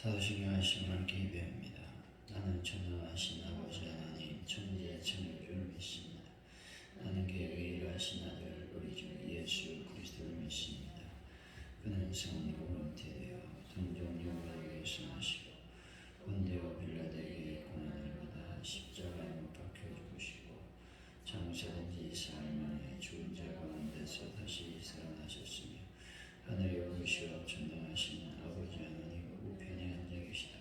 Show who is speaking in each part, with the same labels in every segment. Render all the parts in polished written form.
Speaker 1: 사도신경 말씀을 기배합니다. 나는 전능하신 아버지 하나님 천지의 창조주를 믿습니다. 나는 그의 일하신 아들 우리 주 예수 그리스도를 믿습니다. 그는 성령으로 잉태되어 동정녀에 위해서 하시고 본디오 빌라도에게 고난을 받아 십자가에 못 박혀 죽으시고 장사된 지 4일 만에 죽은 자 가운데서 다시 살아나셨으며 하늘에 오르시어 전능하신 아버지 하나님 우편에 앉아 계시다.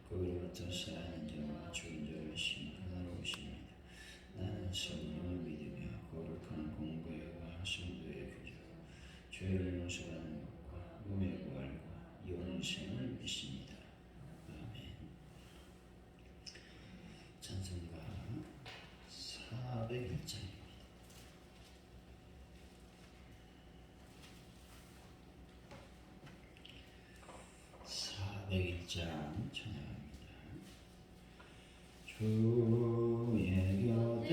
Speaker 1: 거기로부터 살아있는 자와 죽은 자를 심판하러 오십니다. 나는 성령을 믿으며 거룩한 공고회와 성도의 교제로 죄를 용서하는 것과 몸의 부활과 영생을 믿습니다. 아멘. 찬송가 401장입니다. 401장 찬양합니다. 주의 곁에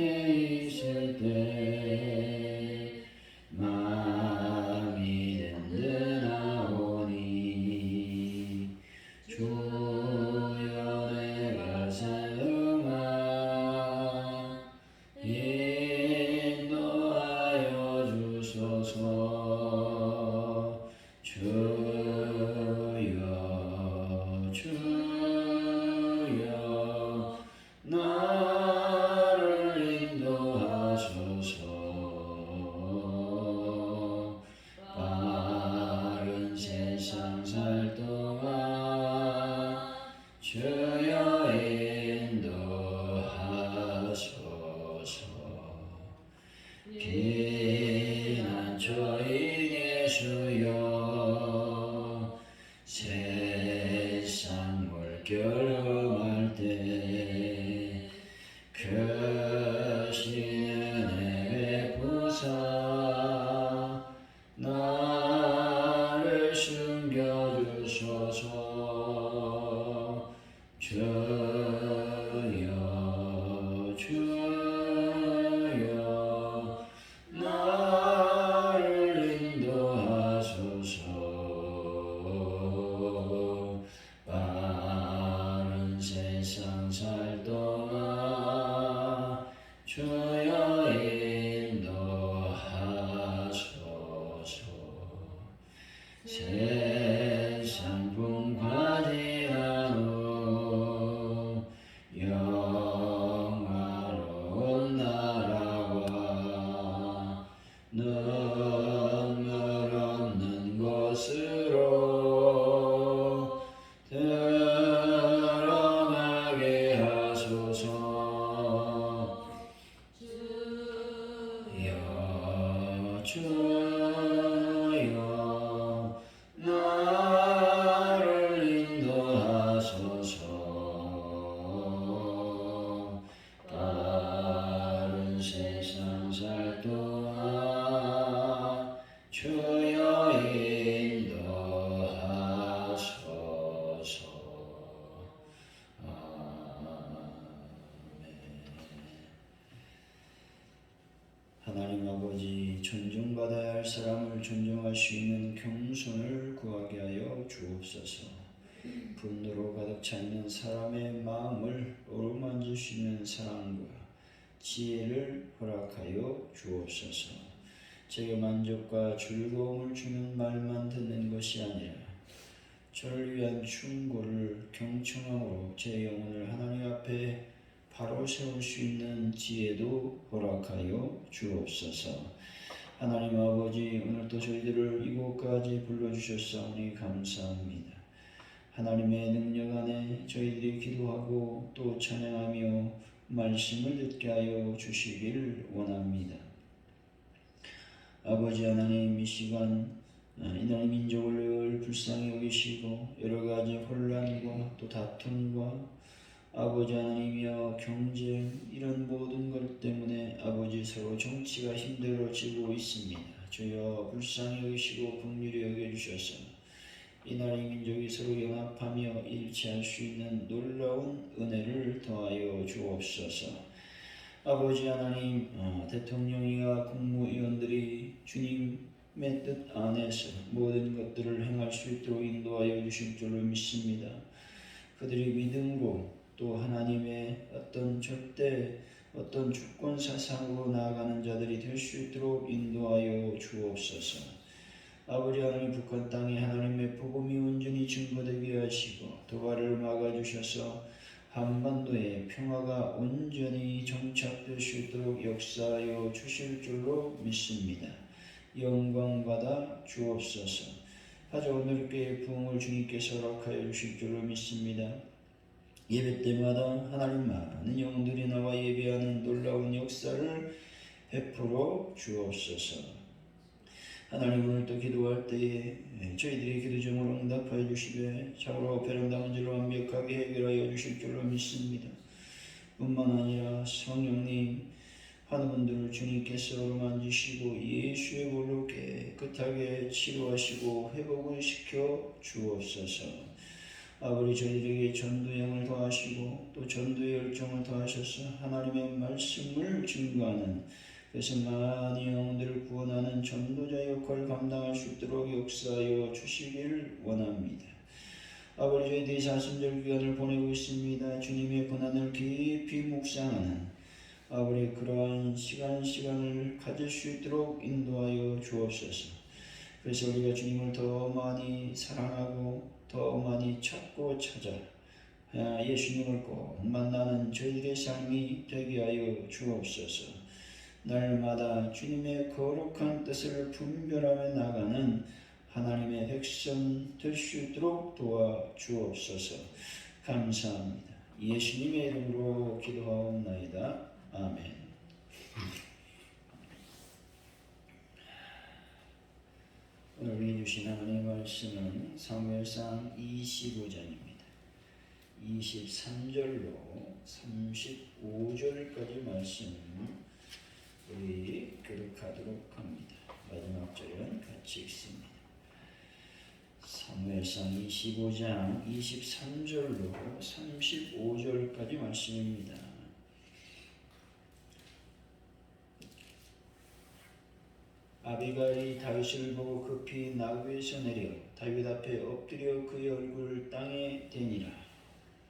Speaker 1: 있을 때 마음이 든든하오니 주여 내가 사용하 인도하여 주소서. 주여 나를 인도하소서. 빠른 세상 살 동안 주여 인도하소서. 피난처인 예수여 세상 물결음할 때 크신 은혜 베푸사 나를 숨겨주소서. 주여 주여 나를 인도하소서. 빠른 세상 살 동안 주여 인도하소서. 세상 풍파 지나고 영화로운 나라와 눈물 없는 곳으로 들어가게 하소서. 주여 주여 나를 인도하소서. 빠른 세상 살 동안 주여 인도하소서. 하나님 아버지, 존중받아야 할 사람을 존중할 수 있는 겸손을 구하게 하여 주옵소서. 분노로 가득 차 있는 사람의 마음을 어루만질 수 있는 사랑과 지혜를 허락하여 주옵소서. 제게 만족과 즐거움을 주는 말만 듣는 것이 아니라 저를 위한 충고를 경청함으로 제 영혼을 하나님 앞에 바로 세울 수 있는 지혜도 허락하여 주옵소서. 하나님 아버지, 오늘도 저희들을 이곳까지 불러주셨사오니 감사합니다. 하나님의 능력 안에 저희들이 기도하고 또 찬양하며 말씀을 듣게 하여 주시기를 원합니다. 아버지 하나님, 이 시간 이 나라 민족을 늘 불쌍히 여기시고 여러 가지 혼란과 또 다툼과 아버지 하나님이여 경쟁 이런 모든 것 때문에 아버지 서로 정치가 힘들어지고 있습니다. 주여 불쌍히 여기시고 긍휼히 여겨주셔서 이 나라의 민족이 서로 연합하며 일치할 수 있는 놀라운 은혜를 더하여 주옵소서. 아버지 하나님, 대통령이와 국무위원들이 주님의 뜻 안에서 모든 것들을 행할 수 있도록 인도하여 주실 줄로 믿습니다. 그들이 믿음으로 또 하나님의 어떤 주권 사상으로 나아가는 자들이 될 수 있도록 인도하여 주옵소서. 아버지 하나님, 북한 땅에 하나님의 복음이 온전히 증거되게 하시고 도발을 막아주셔서 한반도에 평화가 온전히 정착될 수 있도록 역사하여 주실 줄로 믿습니다. 영광 받아 주옵소서. 하자 오늘 교회 부흥을 주님께서 허락하여 주실 줄로 믿습니다. 예배 때마다 하나님 많은 영혼들이 나와 예배하는 놀라운 역사를 베풀어 주옵소서. 하나님, 오늘 또 기도할 때에 저희들의 기도 제목을 응답하여 주시되 참으로 배령당한 죄를 완벽하게 해결하여 주실 줄로 믿습니다. 뿐만 아니라 성령님 환우분들을 주님께서 어루만지시고 예수의 볼로 깨끗하게 치료하시고 회복을 시켜 주옵소서. 아버지, 저희들에게 전도형을 더하시고 또 전도의 열정을 더하셔서 하나님의 말씀을 증거하는, 그래서 많은 영혼들을 구원하는 전도자 역할을 감당할 수 있도록 역사하여 주시기를 원합니다. 아버지, 저희들이 사순절 기간을 보내고 있습니다. 주님의 고난을 깊이 묵상하는 아버지 그러한 시간을 가질 수 있도록 인도하여 주옵소서. 그래서 우리가 주님을 더 많이 사랑하고 더 많이 찾고 찾아 예수님을 꼭 만나는 저희들의 삶이 되게 하여 주옵소서. 날마다 주님의 거룩한 뜻을 분별하며 나가는 하나님의 백성 될 수 있도록 도와주옵소서. 감사합니다. 예수님의 이름으로 기도하옵나이다. 아멘. 오늘 우리 주신 하나님의 말씀은 사무엘상 25장입니다. 23절로 35절까지 말씀 우리 교독하도록 합니다. 마지막 절은 같이 읽습니다. 사무엘상 25장 23절로 35절까지 말씀입니다. 아비가일이 다윗을 보고 급히 나귀에서 내려 다윗 앞에 엎드려 그의 얼굴을 땅에 대니라.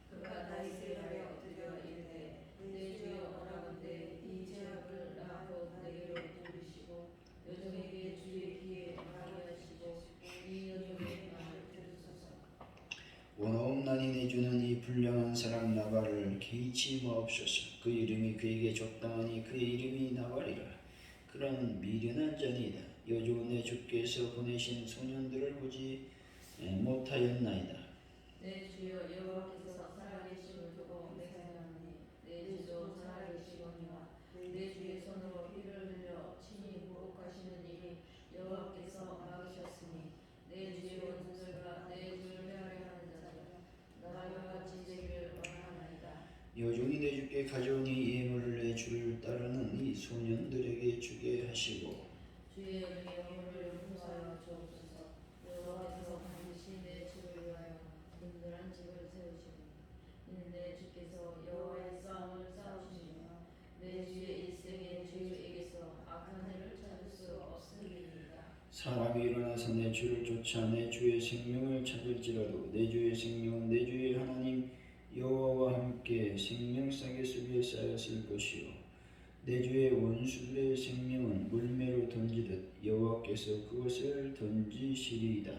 Speaker 2: 그가 다윗의 발에 엎드려 이르되 내 주여 원하건대 이 죄악을 나하고 내게로 돌리시고 여종에게 주의 귀에 말하게 하시고 이 여종의 말을 들으소서.
Speaker 1: 원하옵나니 내주는 이 불량한 사람 나발을 개의치 마옵소서. 그 이름이 그에게 적당하니 그의 이름이 나발이라. 그런 미련한 자니이다. 여종 내 주께서 보내신 소년들을 보지 못하였나이다.
Speaker 2: 내 주여 여호와께서 살아계심을 두고 맹세하노니 내 주도 살아계시거니와 내 주의 손으로 피를 흘려 친히 보복하시는 일이 여호와께서 막으셨으니 내 주의 원수들과 내 주를 헤아려 하는 자들은 나와 같이 되기를 원하나이다.
Speaker 1: 여종이 내 주께 가져오니 예물을 내 주를 따르는 이 소년들에게 주게 하시고
Speaker 2: 주의 영의 영혼을 용서하여 주옵소서. 여호와께서 반드시 내 주를 위하여 든든한 집을 세우시니 이는 내 주께서 여호와의 싸움을 싸우시며 내 주의 일생에 주에게서 악한 해를 찾을 수 없으리이다.
Speaker 1: 사람이 일어나서 내 주를 쫓아 내 주의 생명을 찾을지라도 내 주의 생명은 내 주의 하나님 여호와와 함께 생명싸개 속에 쌓였을 것이요 내 주의 원수들의 생명은 물매로 던지듯 여호와께서 그것을 던지시리이다.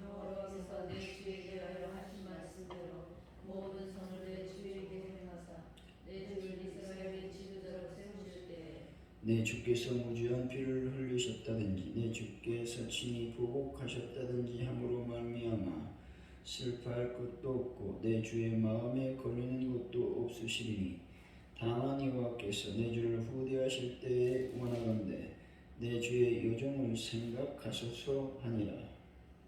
Speaker 2: 여호와께서 내 주에게 하여 하신 말씀대로 모든 선을 내 주에게 행하사 내 주를 이스라엘의 지도자로 세우실 때에
Speaker 1: 내 주께서 무죄한 피를 흘리셨다든지 내 주께서 친히 보복하셨다든지 함으로 말미암아 슬퍼할 것도 없고 내 주의 마음에 걸리는 것도 없으시리니 다만 여호와께서 내 주를 후대하실 때에 원하건대 내 주의 여종을 생각하소서 하니라.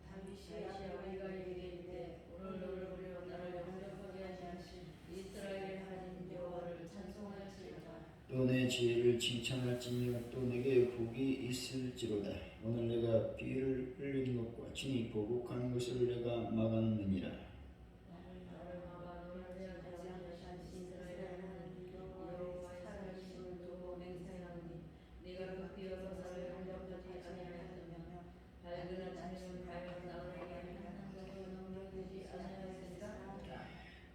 Speaker 2: 다윗이 아비가일에게 이르되 오늘 너를 보려 나를 영접하게 하신 이스라엘의 하나님 여호와를 찬송할지로다.
Speaker 1: 또 내 지혜를 칭찬할지며 또 내게 복이 있을지로다. 오늘 내가 피를 흘린 것과 친히 보복한 것을 내가 막았느니라.
Speaker 2: 나를 막아 너를 하지 않으신 이스라엘의 하나님 여호와의 살아계심을 두고 맹세하노니 네가 급히 여호와를 영접하지 아니하였으며 밝은 아침에는 밝은 나그네에게 한 적이 능력되지 아니하였으리까.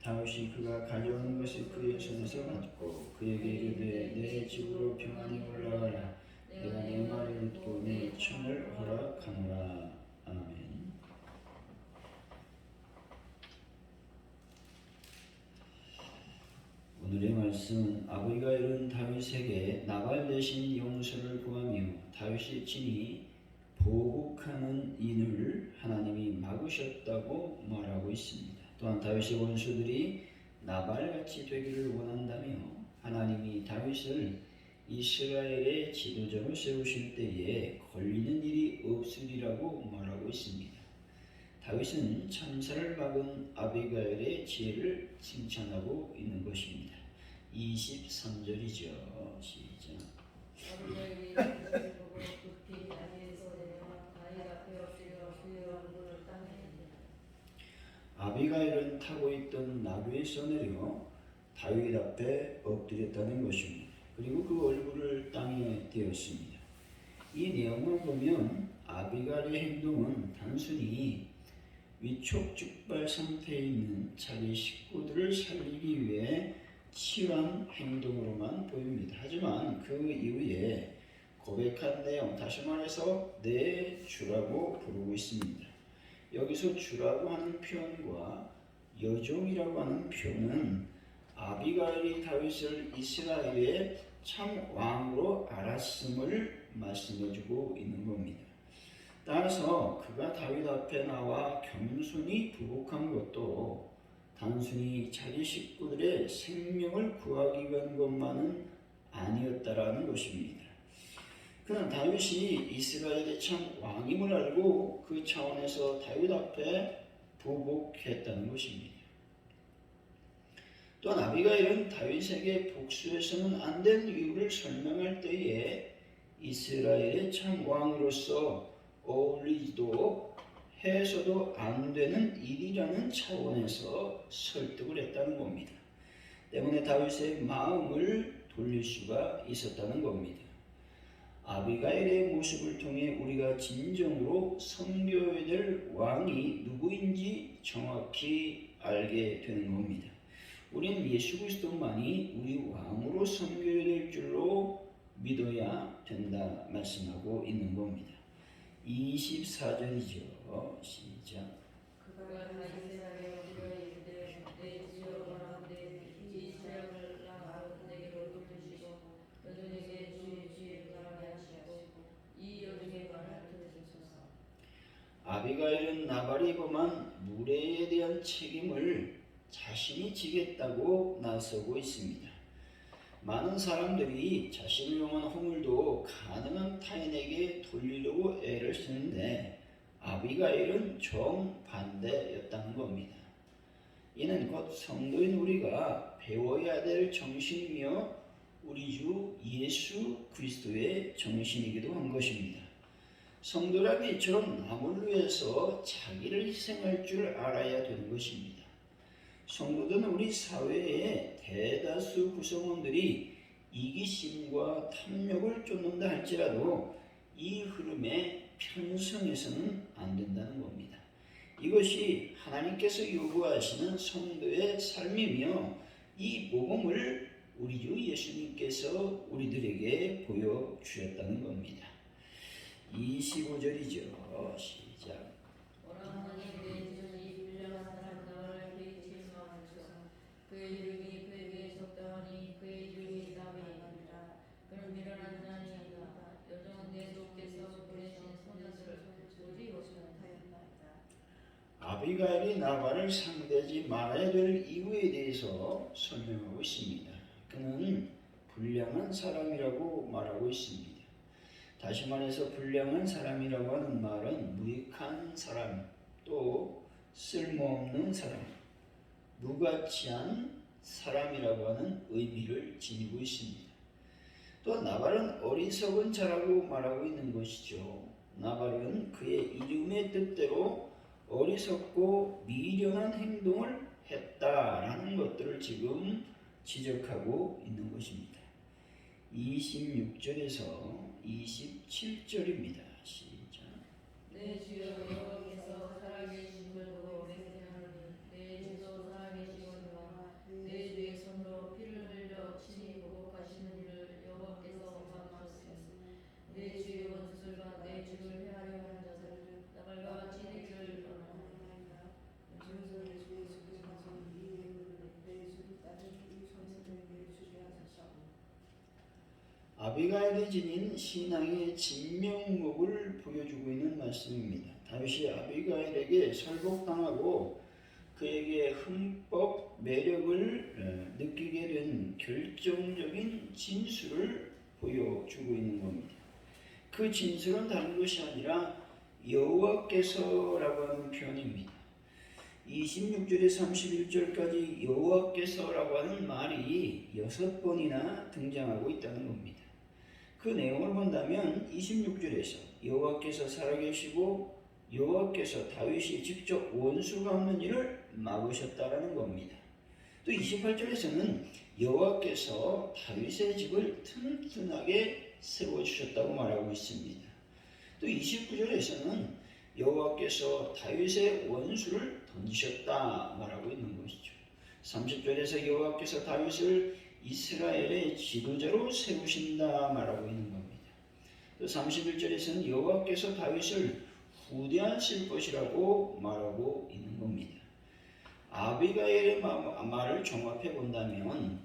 Speaker 1: 다윗이 그가 가져온 것을 그의 손에서 받고 그에게 이르되 내 집으로 평안히 올라가라. 내가 내 말을 듣고 내 청을 허락하노라. 아멘. 오늘의 말씀은 아비가일은 다윗에게 나발 대신 용서를 구하며 다윗이 친히 보복하는 인을 하나님이 막으셨다고 말하고 있습니다. 또한 다윗의 원수들이 나발같이 되기를 원한다며 하나님이 다윗을 이스라엘의 지도자로 세우실 때에 걸리는 일이 없으리라고 말하고 있습니다. 다윗은 참사를 막은 아비가일의 지혜를 칭찬하고 있는 것입니다. 23절이죠. 시작.
Speaker 2: 아비가일이 다윗을 보고 급히 다리에서 내려와 다윗 앞에 엎드려 그의 얼굴을 땅에
Speaker 1: 아비가일은 타고 있던 나귀에서 내려 다윗 앞에 엎드렸다는 것입니다. 그리고 그 얼굴을 땅에 대었습니다. 이 내용을 보면 아비가일의 행동은 단순히 위촉즉발 상태에 있는 자기 식구들을 살리기 위해 치열한 행동으로만 보입니다. 하지만 그 이후에 고백한 내용, 다시 말해서 내 주라고 부르고 있습니다. 여기서 주라고 하는 표현과 여종이라고 하는 표현은 아비가일이 다윗을 이스라엘의 참 왕으로 알았음을 말씀해주고 있는 겁니다. 따라서 그가 다윗 앞에 나와 겸손히 부복한 것도 단순히 자기 식구들의 생명을 구하기 위한 것만은 아니었다라는 것입니다. 그는 다윗이 이스라엘의 참 왕임을 알고 그 차원에서 다윗 앞에 부복했다는 것입니다. 또한 아비가일은 다윗에게 복수해서는 안 된 이유를 설명할 때에 이스라엘의 참 왕으로서 어울리지도 해서도 안 되는 일이라는 차원에서 설득을 했다는 겁니다. 때문에 다윗의 마음을 돌릴 수가 있었다는 겁니다. 아비가일의 모습을 통해 우리가 진정으로 섬겨야 될 왕이 누구인지 정확히 알게 되는 겁니다. 우리는 예수 그리스도만이 우리 왕으로 섬겨야 될 줄로 믿어야 된다 말씀하고 있는 겁니다. 24절이죠. 시작.
Speaker 2: 그가 다윗의 자리에 엎드려 이르되 내 지어라 내 이스라엘을 내게로 돌리시고 여종에게 주의 지혜를 따르게 하시고 이 여종의 말을 들으소서.
Speaker 1: 아비가일은 나발이 범한 무례에 대한 책임을 자신이 지겠다고 나서고 있습니다. 많은 사람들이 자신을 용한 허물도 가능한 타인에게 돌리려고 애를 쓰는데 아비가일은 정반대였다는 겁니다. 이는 곧 성도인 우리가 배워야 될 정신이며 우리 주 예수 그리스도의 정신이기도 한 것입니다. 성도라면 이처럼 남을 위해서 자기를 희생할 줄 알아야 되는 것입니다. 성도들은 우리 사회의 대다수 구성원들이 이기심과 탐욕을 쫓는다 할지라도 이 흐름에 편승해서는 안 된다는 겁니다. 이것이 하나님께서 요구하시는 성도의 삶이며 이 복음을 우리 주 예수님께서 우리들에게 보여주셨다는 겁니다. 25절이죠. 시작.
Speaker 2: 원하나니 내 지존이 불량한 사람 나를 개의치 마소서. 그의 이름이 그에게 적당하니 그의 이름이 다윗이니라. 그는 미련한 자니 아니다. 여종은 내 주께서 보내신 선자들을 오직 못하였나이다.
Speaker 1: 아비가일이 나발을 상대하지 말아야 될 이유에 대해서 설명하고 있습니다. 그는 불량한 사람이라고 말하고 있습니다. 다시 말해서 불량한 사람이라고 하는 말은 무익한 사람, 또 쓸모없는 사람, 무가치한 사람이라고 하는 의미를 지니고 있습니다. 또 나발은 어리석은 자라고 말하고 있는 것이죠. 나발은 그의 이름의 뜻대로 어리석고 미련한 행동을 했다라는 것들을 지금 지적하고 있는 것입니다. 26절에서 27절입니다. 시작.
Speaker 2: 내 주여 여호와께서 살아계심을 보고 맹세하노니 내 주도 살아계시거니와
Speaker 1: 아비가일이 지닌 신앙의 진면목을 보여주고 있는 말씀입니다. 다윗이 아비가일에게 설복당하고 그에게 흠뻑 매력을 느끼게 된 결정적인 진술을 보여주고 있는 겁니다. 그 진술은 다른 것이 아니라 여호와께서라고 하는 표현입니다. 26절에서 31절까지 여호와께서라고 하는 말이 6번이나 등장하고 있다는 겁니다. 그 내용을 본다면 26절에서 여호와께서 살아계시고 여호와께서 다윗이 직접 원수 갚는 일을 막으셨다라는 겁니다. 또 28절에서는 여호와께서 다윗의 집을 튼튼하게 세워주셨다고 말하고 있습니다. 또 29절에서는 여호와께서 다윗의 원수를 던지셨다 말하고 있는 것이죠. 30절에서 여호와께서 다윗을 이스라엘의 지도자로 세우신다 말하고 있는 겁니다. 또 31절에서는 여호와께서 다윗을 후대하실 것이라고 말하고 있는 겁니다. 아비가일의 말을 종합해 본다면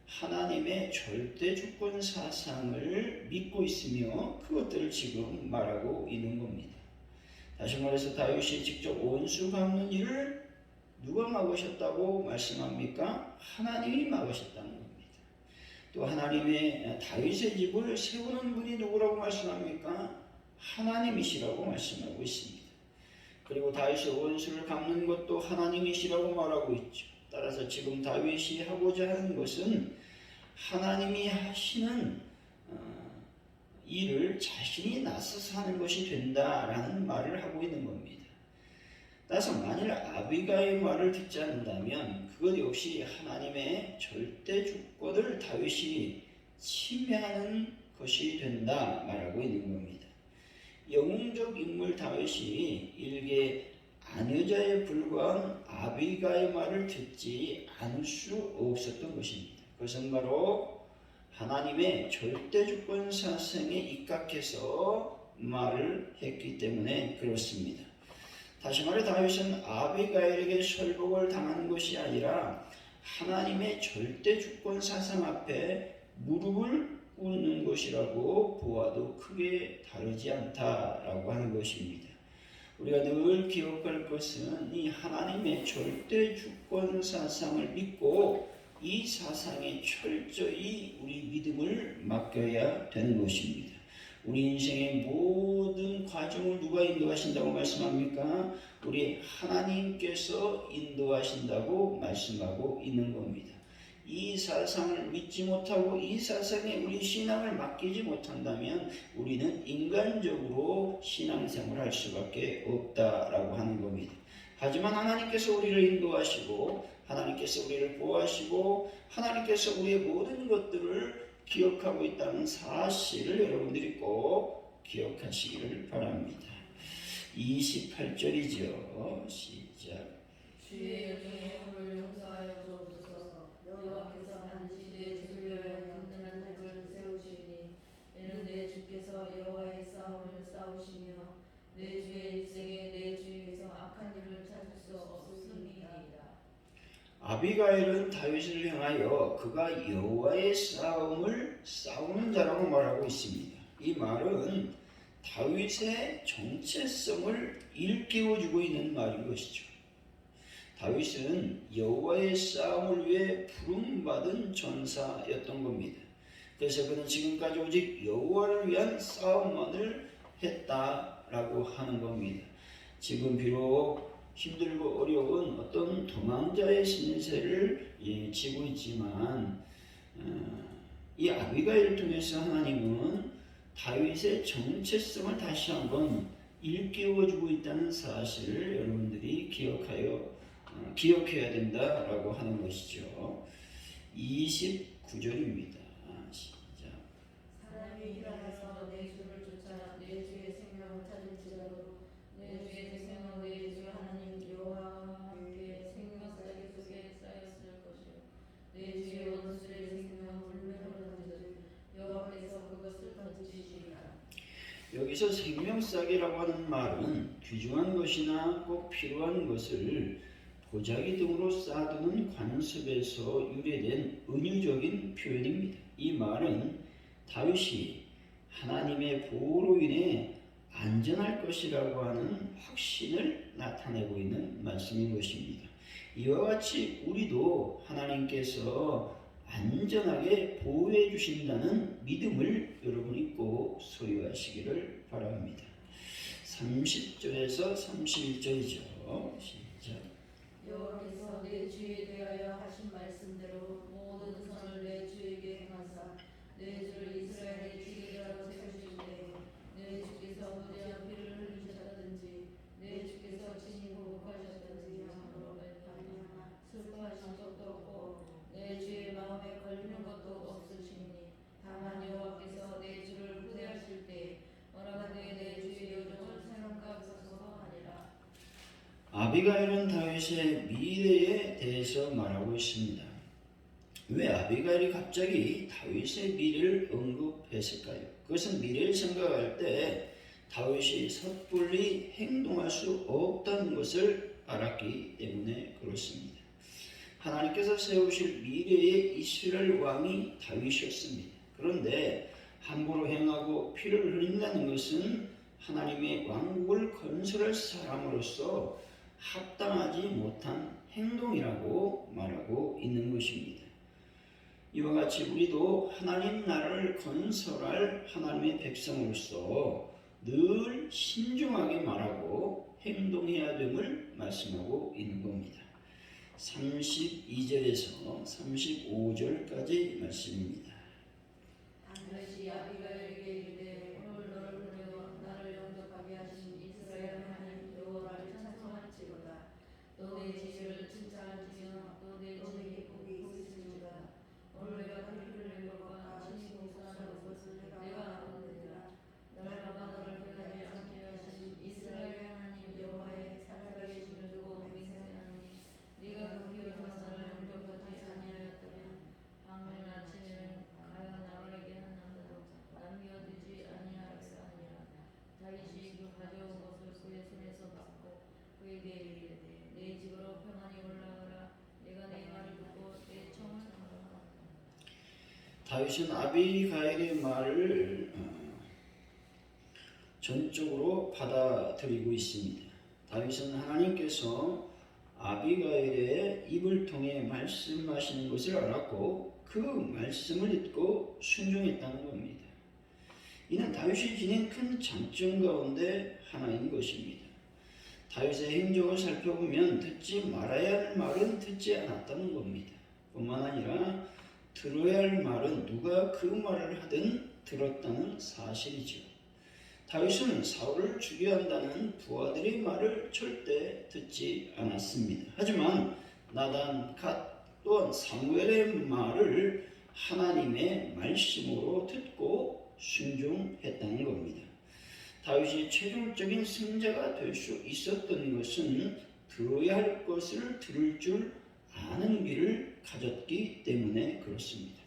Speaker 1: 하나님의 절대 주권 사상을 믿고 있으며 그것들을 지금 말하고 있는 겁니다. 다시 말해서 다윗이 직접 원수 갚는 일을 누가 막으셨다고 말씀합니까? 하나님이 막으셨다는 겁니다. 또 하나님의 다윗의 집을 세우는 분이 누구라고 말씀합니까? 하나님이시라고 말씀하고 있습니다. 그리고 다윗의 원수를 갚는 것도 하나님이시라고 말하고 있죠. 따라서 지금 다윗이 하고자 하는 것은 하나님이 하시는 일을 자신이 나서서 하는 것이 된다라는 말을 하고 있는 겁니다. 따라서 만일 아비가의 말을 듣지 않는다면 그것 역시 하나님의 절대 주권을 다윗이 침해하는 것이 된다 말하고 있는 겁니다. 영웅적 인물 다윗이 일개 아내자에 불과한 아비가의 말을 듣지 않을 수 없었던 것입니다. 그것은 바로 하나님의 절대 주권 사상에 입각해서 말을 했기 때문에 그렇습니다. 다시 말해 다윗은 아비가일에게 설복을 당하는 것이 아니라 하나님의 절대 주권 사상 앞에 무릎을 꿇는 것이라고 보아도 크게 다르지 않다라고 하는 것입니다. 우리가 늘 기억할 것은 이 하나님의 절대 주권 사상을 믿고 이 사상에 철저히 우리 믿음을 맡겨야 되는 것입니다. 우리 인생의 모든 과정을 누가 인도하신다고 말씀합니까? 우리 하나님께서 인도하신다고 말씀하고 있는 겁니다. 이 사상을 믿지 못하고 이 사상에 우리 신앙을 맡기지 못한다면 우리는 인간적으로 신앙생활을 할 수밖에 없다라고 하는 겁니다. 하지만 하나님께서 우리를 인도하시고 하나님께서 우리를 보호하시고 하나님께서 우리의 모든 것들을 기억하고 있다는 사실을 여러분들이 꼭 기억하시기를 바랍니다. 28절이죠. 시작.
Speaker 2: 주의 여정의 허물을 용서하여 주옵소서. 여호와께서 반드시 내 주를 위하여 든든한 덕을 세우시니 이는 내 주께서 여호와의 싸움을 싸우시며 내 주의 일생에 내 주위에서 악한 일을 찾을 수 없음이니이다.
Speaker 1: 아비가일은 다윗을 향하여 그가 여호와의 싸움을 싸우는 자라고 말하고 있습니다. 이 말은 다윗의 정체성을 일깨워주고 있는 말인 것이죠. 다윗은 여호와의 싸움을 위해 부름받은 전사였던 겁니다. 그래서 그는 지금까지 오직 여호와를 위한 싸움만을 했다라고 하는 겁니다. 지금 비록 힘들고 어려운 어떤 도망자의 신세를 지고 있지만 이 아비가일을 통해서 하나님은 다윗의 정체성을 다시 한번 일깨워주고 있다는 사실을 여러분들이 기억해야 된다라고 하는 것이죠. 29절입니다. 시작.
Speaker 2: 사람이 일어나서 내 주를 쫓아 내 주의 생명을 찾을지라도 내 주의 생명은 내 주 하나님 여호와와 함께 생명싸개 속에 쌓였을 것이요 내 주의 원수의 생명은 물매로 던져질 여호와께서 그것을 던지시리라.
Speaker 1: 여기서 생명싸개라고 하는 말은 귀중한 것이나 꼭 필요한 것을 보자기 등으로 쌓아두는 관습에서 유래된 은유적인 표현입니다. 이 말은 다윗이 하나님의 보호로 인해 안전할 것이라고 하는 확신을 나타내고 있는 말씀인 것입니다. 이와 같이 우리도 하나님께서 안전하게 보호해 주신다는 믿음을 여러분이 꼭 소유하시기를 바랍니다. 30절에서 31절이죠. 시작.
Speaker 2: 여호와께서 내 주에 대하여 하신 말씀대로 모든 선을 내 주에게 행하사 내 주를 이스라엘의 지기라로 세우실 때 내 주께서 무죄한 피를 흘리셨다든지 내 주께서 친히 보복하셨다든지 함으로 말하나 슬퍼하신 적도 없고 내 주의 마음에 걸리는 것도 없으시니 다만 여호와께서 내 주를 후대하실 때 뭐라가되 내 주의 요정을 생각하소서 하니라.
Speaker 1: 아비가일은 다윗의 미래에 대해서 말하고 있습니다. 왜 아비가일이 갑자기 다윗의 미래를 언급했을까요? 그것은 미래를 생각할 때 다윗이 섣불리 행동할 수 없다는 것을 알았기 때문에 그렇습니다. 하나님께서 세우실 미래의 이스라엘 왕이 다윗이었습니다. 그런데 함부로 행하고 피를 흘린다는 것은 하나님의 왕국을 건설할 사람으로서 합당하지 못한 행동이라고 말하고 있는 것입니다. 이와 같이 우리도 하나님 나라를 건설할 하나님의 백성으로서 늘 신중하게 말하고 행동해야 됨을 말씀하고 있는 겁니다. 32절에서 35절까지 말씀입니다.
Speaker 2: 다윗이 아비가일에게 이르되 오늘 너를 보내어 나를 영접하게 하신 이스라엘 하나님 여호와를 찬송할지로다. 또 내 지혜를 칭찬할지며 또 내 지혜의 복이 있을지로다. 오늘 내가 피를 흘린 것과 친히 복수하는 것을 내가 아느니라. 날마다 너를 변하지 않게 하신 이스라엘 하나님 여호와의 살아계신 힘을 두고 맹세하노니 네가 그 기업에서 나를 영접하지 아니하였다면 방문 아침에는 가야 나에게 하나도 남겨두지 아니하였으리라. 다윗이 그 가져온 것을 그의 손에서 받고 그에게 이르되 내 집으로 평안히 올라가라. 내가 내 말을 듣고 내 청을 하라.
Speaker 1: 다윗은 아비가일의 말을 전적으로 받아들이고 있습니다. 다윗은 하나님께서 아비가일의 입을 통해 말씀하시는 것을 알았고 그 말씀을 듣고 순종했다는 겁니다. 이는 다윗이 지닌 큰 장점 가운데 하나인 것입니다. 다윗의 행적을 살펴보면 듣지 말아야 할 말은 듣지 않았다는 겁니다. 뿐만 아니라 들어야 할 말은 누가 그 말을 하든 들었다는 사실이죠. 다윗은 사울을 죽여야 한다는 부하들의 말을 절대 듣지 않았습니다. 하지만 나단, 갓 또한 사무엘의 말을 하나님의 말씀으로 듣고 순종했다는 겁니다. 다윗이 최종적인 승자가 될 수 있었던 것은 들어야 할 것을 들을 줄 아는 길을 가졌기 때문에 그렇습니다.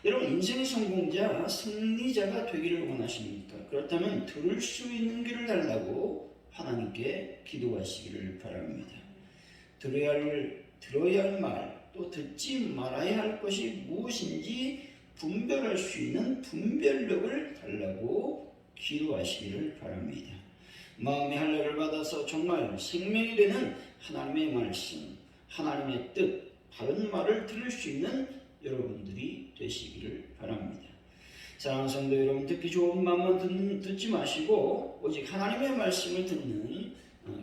Speaker 1: 여러분, 인생의 성공자, 승리자가 되기를 원하십니까? 그렇다면 들을 수 있는 길을 달라고 하나님께 기도하시기를 바랍니다. 들어야 할 말, 또 듣지 말아야 할 것이 무엇인지 분별할 수 있는 분별력을 달라고 기도하시기를 바랍니다. 마음의 할례를 받아서 정말 생명이 되는 하나님의 말씀, 하나님의 뜻, 바른 말을 들을 수 있는 여러분들이 되시기를 바랍니다. 사랑하는 성도 여러분, 듣기 좋은 말만 듣지 마시고 오직 하나님의 말씀을 듣는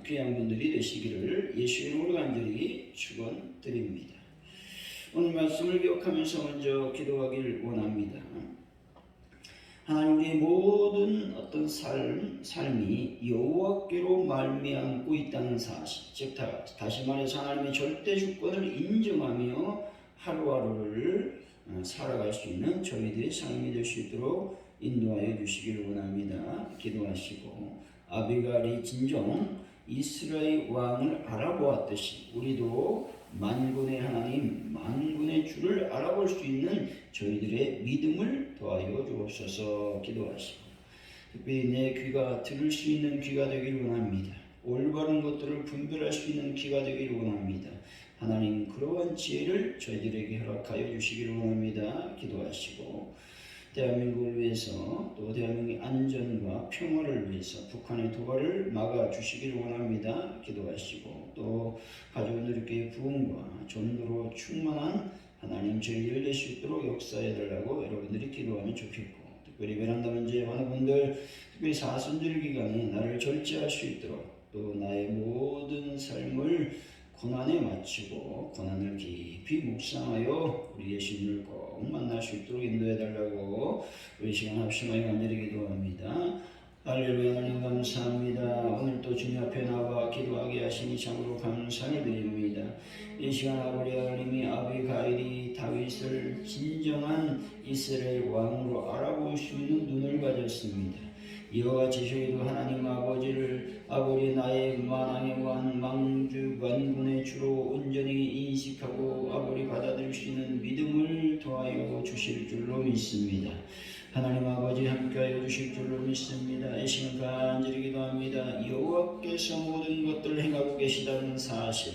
Speaker 1: 귀한 분들이 되시기를 예수의 이름으로 간절히 축원드립니다. 오늘 말씀을 기억하면서 먼저 기도하길 원합니다. 하나님, 우리의 모든 어떤 삶이 여호와께로 말미암고 있다는 사실, 즉 다시 말해서 하나님의 절대 주권을 인정하며 하루하루를 살아갈 수 있는 저희들의 삶이 될 수 있도록 인도하여 주시기를 원합니다. 기도하시고 아비가일이 진정 이스라엘 왕을 알아보았듯이 우리도 만군의 하나님, 만군의 주를 알아볼 수 있는 저희들의 믿음을 더하여 주옵소서. 기도하시고 특별히 내 귀가 들을 수 있는 귀가 되기를 원합니다. 올바른 것들을 분별할 수 있는 귀가 되기를 원합니다. 하나님, 그러한 지혜를 저희들에게 허락하여 주시기를 원합니다. 기도하시고 대한민국을 위해서 또 대한민국의 안전과 평화를 위해서 북한의 도발을 막아주시기를 원합니다. 기도하시고 또 가족누리교회 부흥과 전도로 충만한 하나님 저희를 낼 수 있도록 역사해달라고 여러분들이 기도하면 좋겠고, 특별히 베란다 문제에 많은 분들 특별히 사순절 기간에 나를 절제할 수 있도록 또 나의 모든 삶을 고난에 마치고 고난을 깊이 묵상하여 우리 예수님을 꼭 만날 수 있도록 인도해달라고 우리 시간 합심하여 간절히 기도합니다. 할렐루야. 하나님 감사합니다. 오늘 또 주님 앞에 나와 기도하게 하시니 참으로 감사를 드립니다. 이 시간 아버지 하나님이 아비가일이 다윗을 진정한 이스라엘 왕으로 알아볼 수 있는 눈을 가졌습니다. 이와 같이 저희도 하나님 아버지를 아버지 나의 만왕의 왕 망주 만군의 주로 온전히 인식하고 아버지 받아들일 수 있는 믿음을 더하여 주실 줄로 믿습니다. 하나님 아버지 함께하여 주실 줄로 믿습니다. 이 시간 간절히 기도합니다. 여호와께서 모든 것들을 행하고 계시다는 사실,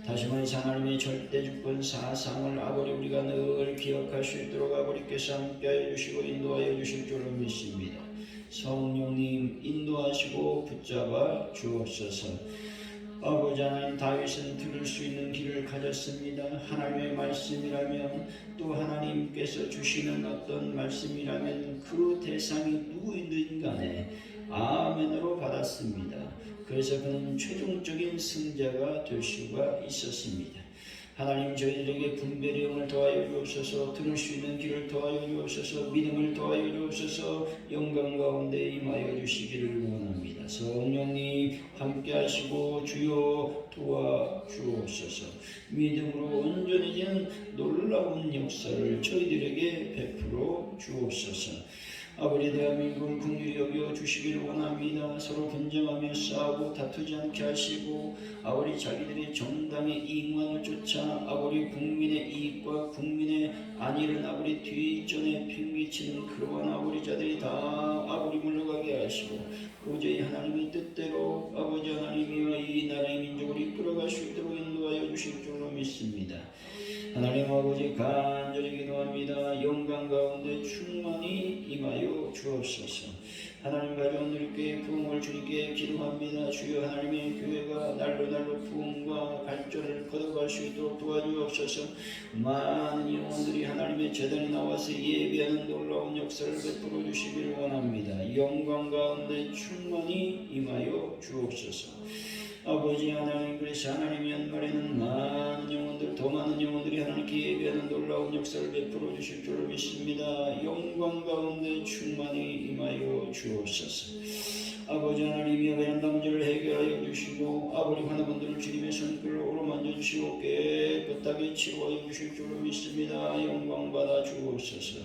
Speaker 1: 다시 말해서 하나님의 절대 주권 사상을 아버지 우리가 늘 기억할 수 있도록 아버지께서 함께하여 주시고 인도하여 주실 줄로 믿습니다. 성령님 인도하시고 붙잡아 주옵소서. 아버지 하나님, 다윗은 들을 수 있는 길을 가졌습니다. 하나님의 말씀이라면 또 하나님께서 주시는 어떤 말씀이라면 그 대상이 누구이든 간에 아멘으로 받았습니다. 그래서 그는 최종적인 승자가 될 수가 있었습니다. 하나님, 저희들에게 분별의 영을 더하여 주옵소서. 들을 수 있는 길을 더하여 주옵소서. 믿음을 더하여 주옵소서. 영광 가운데 임하여 주시기를 원합니다. 성령님 함께 하시고 주여 도와주옵소서. 믿음으로 온전해진 놀라운 역사를 저희들에게 베풀어 주옵소서. 아버지, 대한민국을 긍휼히 여겨 주시기를 원합니다. 서로 분쟁하며 싸우고 다투지 않게 하시고 아버지 자기들의 정당의 이익만을 쫓아 아버지 국민의 이익과 국민의 안위를 아버지 뒷전에 팽개치는 그러한 아버지 자들이 다 아버지 물러가게 하시고 도저히 하나님의 뜻대로 아버지 하나님이여 이 나라의 민족을 이끌어갈 수 있도록 인도하여 주실 줄로 믿습니다. 하나님 아버지 간절히 기도합니다. 영광 가운데 충만히 임하여 주옵소서. 하나님 가져온 우리 교회 부흥을 주님께 기도합니다. 주여 하나님의 교회가 날로 부흥과 발전을 거둬갈 수 있도록 도와주옵소서. 많은 영혼들이 하나님의 제단에 나와서 예배하는 놀라운 역사를 베풀어 주시기를 원합니다. 영광 가운데 충만히 임하여 주옵소서. 아버지 하나님, 그래서 하나님이 연말에는 많은 영혼들, 더 많은 영혼들이 하나님께 예배하는 놀라운 역사를 베풀어 주실 줄을 믿습니다. 영광 가운데 충만히 임하여 주옵소서. 아버지 하나님이 베란다 문제를 해결하여 주시고 아버지 환우분들을 주님의 손길로 오로만져 주시고 깨끗하게 치료하여 주실 줄로 믿습니다. 영광 받아 주옵소서.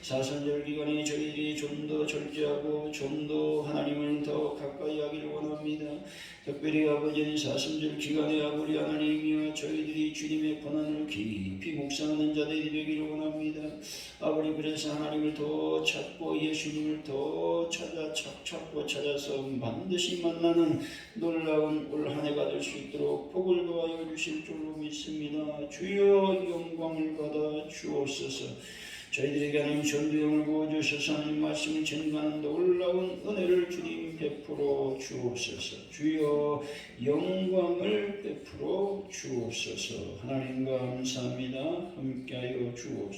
Speaker 1: 사순절 기간에 저희들이 좀 더 절제하고 좀 더 하나님을 더 가까이 하기를 원합니다. 특별히 아버지는 사순절 기간에 아버지 하나님이여 저희들이 주님의 고난을 깊이 묵상하는 자들이 되기를 원합니다. 아버지, 그래서 하나님을 더 찾고 예수님을 더 찾고 찾아서 반드시 만나는 놀라운 올 한 해가 될 수 있도록 복을 도와여 주실 줄로 믿습니다. 주여 영광을 받아 주옵소서. 저희들에게 하나님 전도형을 부어주셔서 하나님 말씀을 전가하는 놀라운 은혜를 주님 베풀어 주옵소서. 주여 영광을 베풀어 주옵소서. 하나님 감사합니다. 함께하여 주옵소서.